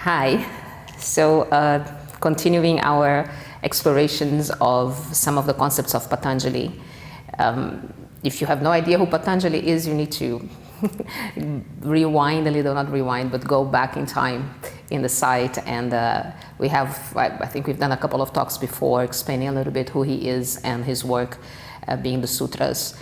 Hi. Continuing our explorations of some of the concepts of Patanjali. If you have no idea who Patanjali is, you need to rewind a little, not rewind, but go back in time in the site. And we have, I think we've done a couple of talks before explaining a little bit who he is and his work, being the sutras.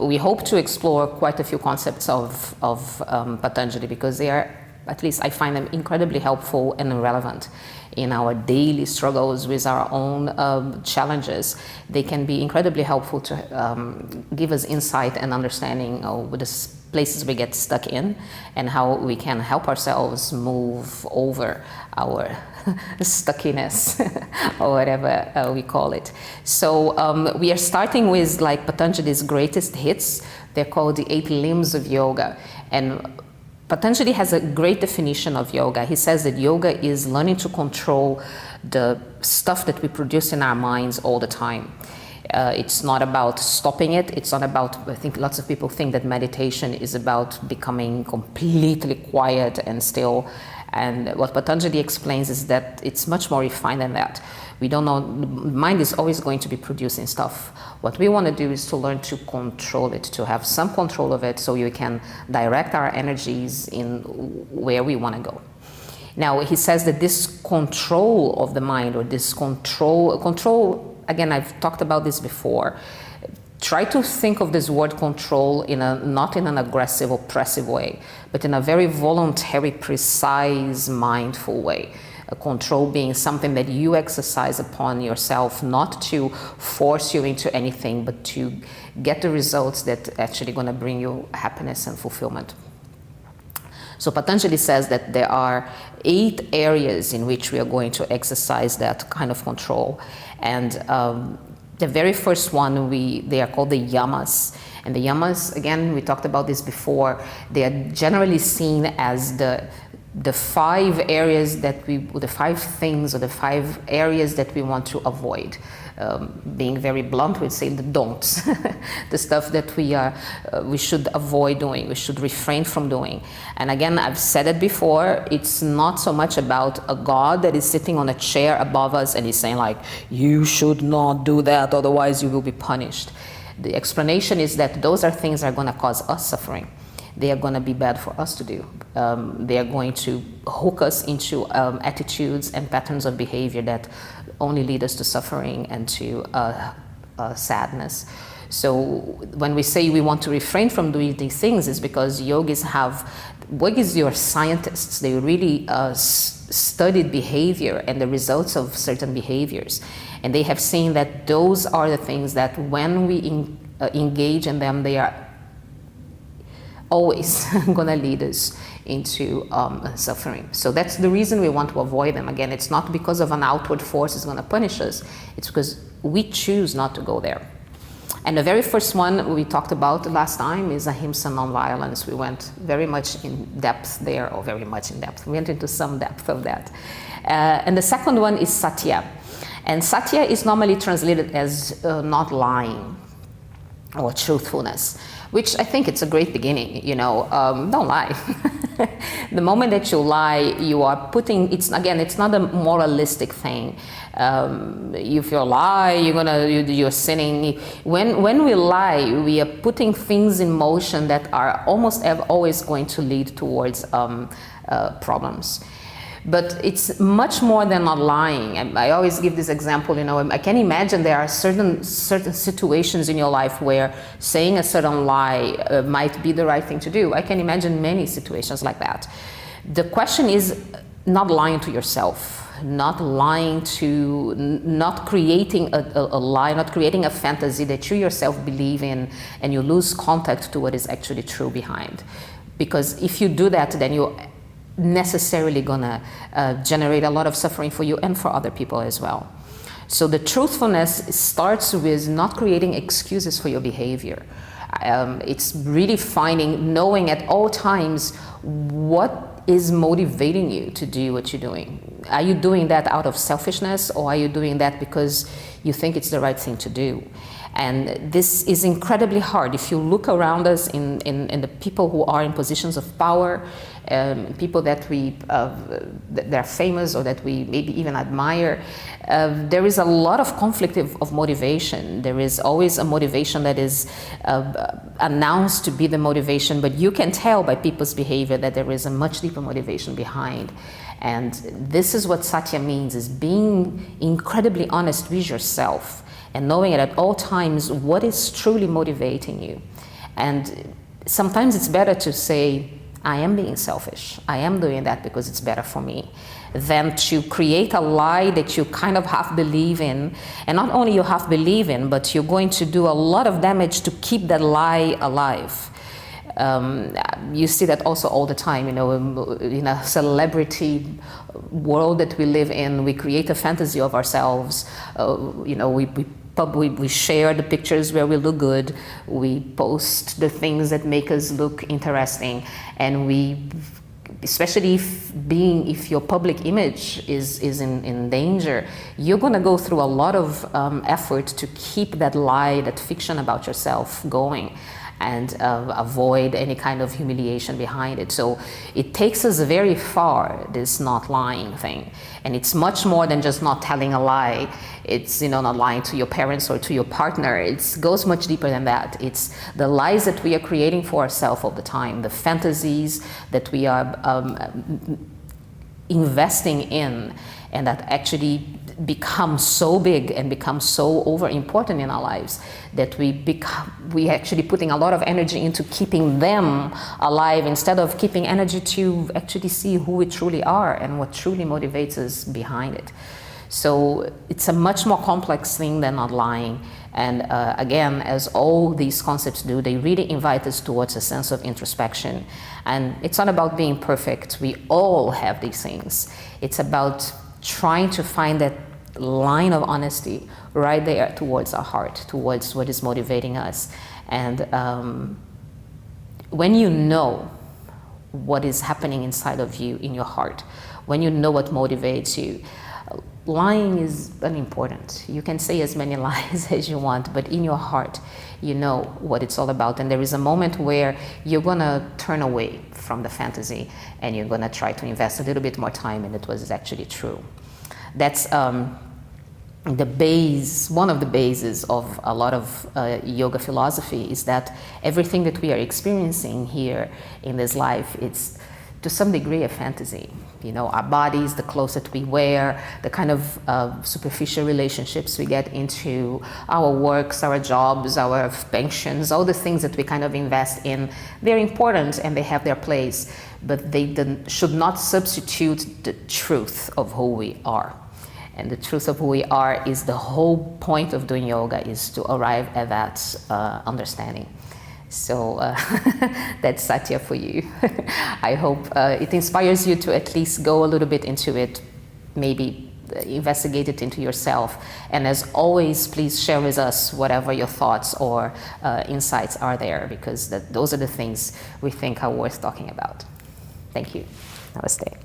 We hope to explore quite a few concepts of Patanjali because they are, at least I find them incredibly helpful and relevant in our daily struggles with our own challenges. They can be incredibly helpful to give us insight and understanding of the places we get stuck in and how we can help ourselves move over our stuckiness or whatever we call it. So we are starting with like Patanjali's greatest hits. They're called the 8 limbs of yoga. And Patanjali has a great definition of yoga. He says that yoga is learning to control the stuff that we produce in our minds all the time. It's not about stopping it. It's not about, I think lots of people think that meditation is about becoming completely quiet and still. And what Patanjali explains is that it's much more refined than that. We don't know, the mind is always going to be producing stuff. What we want to do is to learn to control it, to have some control of it so we can direct our energies in where we want to go. Now, he says that this control of the mind, or this control, again, I've talked about this before. Try to think of this word control not in an aggressive, oppressive way, but in a very voluntary, precise, mindful way. A control being something that you exercise upon yourself, not to force you into anything, but to get the results that actually going to bring you happiness and fulfillment. So Patanjali says that there are 8 areas in which we are going to exercise that kind of control. And the very first one, they are called the Yamas. And the Yamas, again, we talked about this before, they are generally seen as the 5 areas the 5 things or the 5 areas that we want to avoid. Being very blunt, we'd say the don'ts, the stuff that we should avoid doing, we should refrain from doing. And again, I've said it before, it's not so much about a God that is sitting on a chair above us and he's saying like, you should not do that, otherwise you will be punished. The explanation is that those are things that are going to cause us suffering. They are going to be bad for us to do. They are going to hook us into attitudes and patterns of behavior that only lead us to suffering and to sadness. So when we say we want to refrain from doing these things, is because yogis are scientists. They really studied behavior and the results of certain behaviors. And they have seen that those are the things that when we engage in them, they are always going to lead us into suffering. So that's the reason we want to avoid them. Again, it's not because of an outward force is going to punish us. It's because we choose not to go there. And the very first one we talked about last time is ahimsa, non-violence. We went very much in depth there, or very much in depth. We went into some depth of that. And the second one is Satya. And Satya is normally translated as not lying or truthfulness, which I think it's a great beginning, don't lie. The moment that you lie, you are putting, it's not a moralistic thing. If you lie, you're sinning. When we lie, we are putting things in motion that are almost always going to lead towards problems. But it's much more than not lying. I always give this example, I can imagine there are certain situations in your life where saying a certain lie might be the right thing to do. I can imagine many situations like that. The question is not lying to yourself, not creating a lie, not creating a fantasy that you yourself believe in and you lose contact to what is actually true behind. Because if you do that, then you necessarily gonna generate a lot of suffering for you and for other people as well. So the truthfulness starts with not creating excuses for your behavior. It's really knowing at all times what is motivating you to do what you're doing. Are you doing that out of selfishness, or are you doing that because you think it's the right thing to do? And this is incredibly hard. If you look around us in the people who are in positions of power, people that that are famous or that we maybe even admire, there is a lot of conflict of motivation. There is always a motivation that is announced to be the motivation, but you can tell by people's behavior that there is a much deeper motivation behind. And this is what Satya means, is being incredibly honest with yourself and knowing at all times what is truly motivating you. And sometimes it's better to say, I am being selfish. I am doing that because it's better for me, than to create a lie that you kind of half believe in. And not only you half believe in, but you're going to do a lot of damage to keep that lie alive. You see that also all the time, in a celebrity world that we live in. We create a fantasy of ourselves. We share the pictures where we look good. We post the things that make us look interesting, and especially if your public image is in danger, you're going to go through a lot of effort to keep that lie, that fiction about yourself going, and avoid any kind of humiliation behind it. So it takes us very far, this not lying thing. And it's much more than just not telling a lie. It's not lying to your parents or to your partner. It goes much deeper than that. It's the lies that we are creating for ourselves all the time, the fantasies that we are investing in, and that actually become so big and become so over important in our lives that we actually putting a lot of energy into keeping them alive, instead of keeping energy to actually see who we truly are and what truly motivates us behind it. So it's a much more complex thing than not lying. And again, as all these concepts do, they really invite us towards a sense of introspection. And it's not about being perfect. We all have these things. It's about trying to find that line of honesty right there towards our heart, towards what is motivating us. And when you know what is happening inside of you, in your heart, when you know what motivates you, lying is unimportant. You can say as many lies as you want, but in your heart, you know what it's all about. And there is a moment where you're going to turn away from the fantasy and you're going to try to invest a little bit more time in it was actually true. That's one of the bases of a lot of yoga philosophy, is that everything that we are experiencing here in this life, it's to some degree a fantasy. Our bodies, the clothes that we wear, the kind of superficial relationships we get into, our works, our jobs, our pensions, all the things that we kind of invest in, they're important and they have their place, but they should not substitute the truth of who we are. And the truth of who we are is the whole point of doing yoga, is to arrive at that understanding. So that's Satya for you. I hope it inspires you to at least go a little bit into it, maybe investigate it into yourself. And as always, please share with us whatever your thoughts or insights are there, because those are the things we think are worth talking about. Thank you. Namaste.